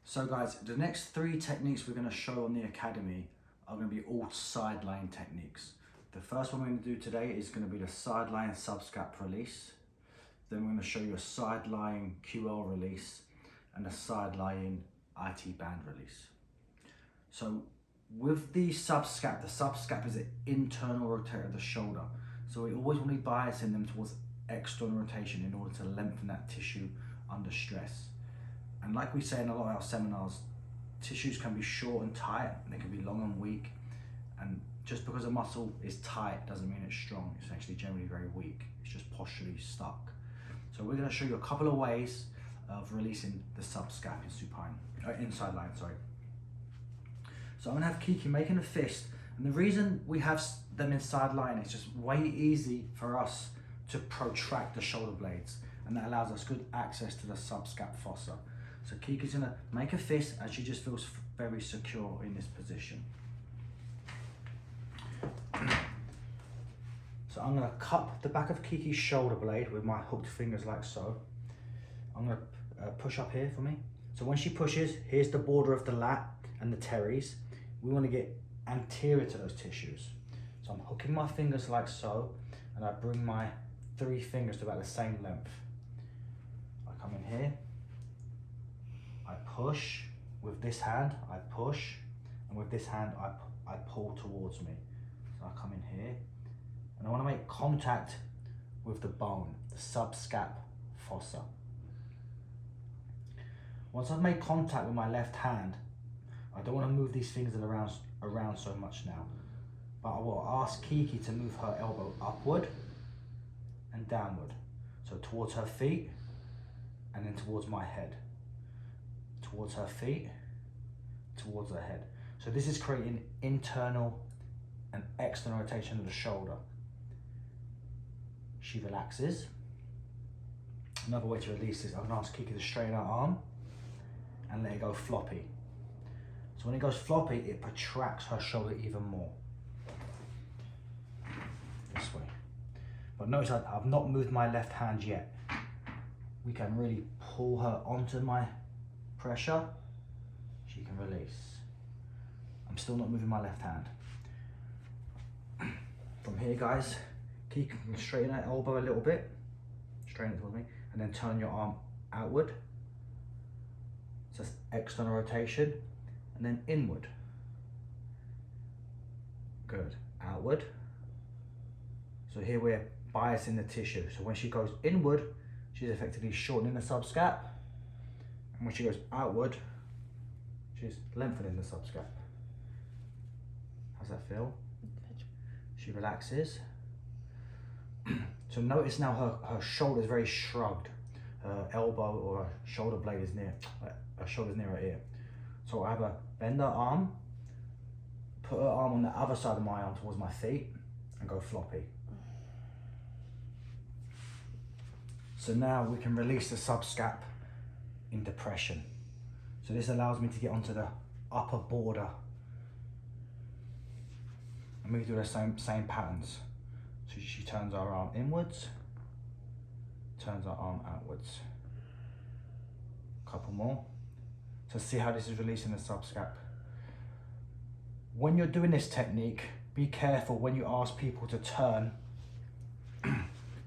So guys, the next 3 techniques we're going to show on the Academy are going to be all sideline techniques. The first one we're going to do today is going to be the sideline subscap release. Then we're going to show you a sideline QL release and a sideline IT band release. So with the subscap is an internal rotator of the shoulder. So we always want to be biasing them towards external rotation in order to lengthen that tissue under stress. And like we say in a lot of our seminars, tissues can be short and tight, and they can be long and weak. And just because a muscle is tight doesn't mean it's strong. It's actually generally very weak. It's just posturally stuck. So we're going to show you a couple of ways of releasing the subscap in supine, in sideline, sorry. So I'm going to have Kiki making a fist, and the reason we have them in sideline is just way easy for us to protract the shoulder blades, and that allows us good access to the subscap fossa. So Kiki's going to make a fist as she just feels very secure in this position. So I'm going to cup the back of Kiki's shoulder blade with my hooked fingers like so. I'm going to push up here for me. So when she pushes, here's the border of the lat and the teres. We want to get anterior to those tissues. So I'm hooking my fingers like so, and I bring my 3 fingers to about the same length. I come in here, I push with this hand, I push, and with this hand I pull towards me. So I come in here, and I want to make contact with the bone, the subscap fossa. Once I've made contact with my left hand, I don't want to move these fingers around so much now, but I will ask Kiki to move her elbow upward and downward. So towards her feet, and then towards my head. Towards her feet, towards her head. So this is creating internal and external rotation of the shoulder. She relaxes. Another way to release this, I'm going to ask Kiki to straighten her arm and let it go floppy. So when it goes floppy, it protracts her shoulder even more. This way. But notice I've not moved my left hand yet. We can really pull her onto my pressure. She can release. I'm still not moving my left hand. From here, guys, Kiki can straighten her elbow a little bit. Straighten it towards me. And then turn your arm outward. So that's external rotation. And then inward. Good. Outward. So here we're biasing the tissue. So when she goes inward, she's effectively shortening the subscap. And when she goes outward, she's lengthening the subscap. How's that feel? She relaxes. So notice now her shoulder is very shrugged. Her elbow or her shoulder blade is near, her shoulder's near her ear. So I have her bend her arm, put her arm on the other side of my arm towards my feet, and go floppy. So now we can release the subscap in depression. So this allows me to get onto the upper border. And we do the same patterns. So she turns her arm inwards, turns her arm outwards. Couple more. So see how this is releasing the subscap. When you're doing this technique, be careful when you ask people to turn.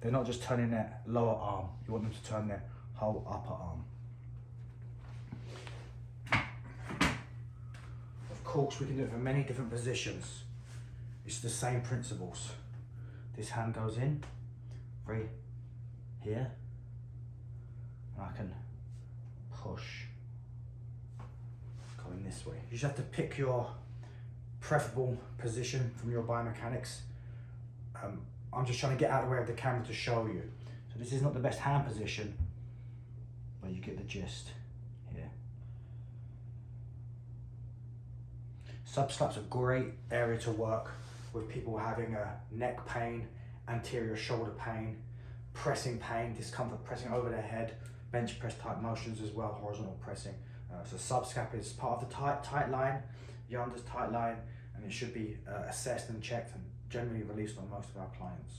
They're not just turning their lower arm. You want them to turn their whole upper arm. Of course, we can do it for many different positions. It's the same principles. This hand goes in, right here, and I can push, going this way. You just have to pick your preferable position from your biomechanics. I'm just trying to get out of the way of the camera to show you. So this is not the best hand position, but you get the gist here. Subscap's a great area to work with people having a neck pain, anterior shoulder pain, pressing pain, discomfort pressing over their head, bench press type motions as well, horizontal pressing. So subscap is part of the tight line, Yanda's tight line, and it should be assessed and checked and generally released on most of our clients.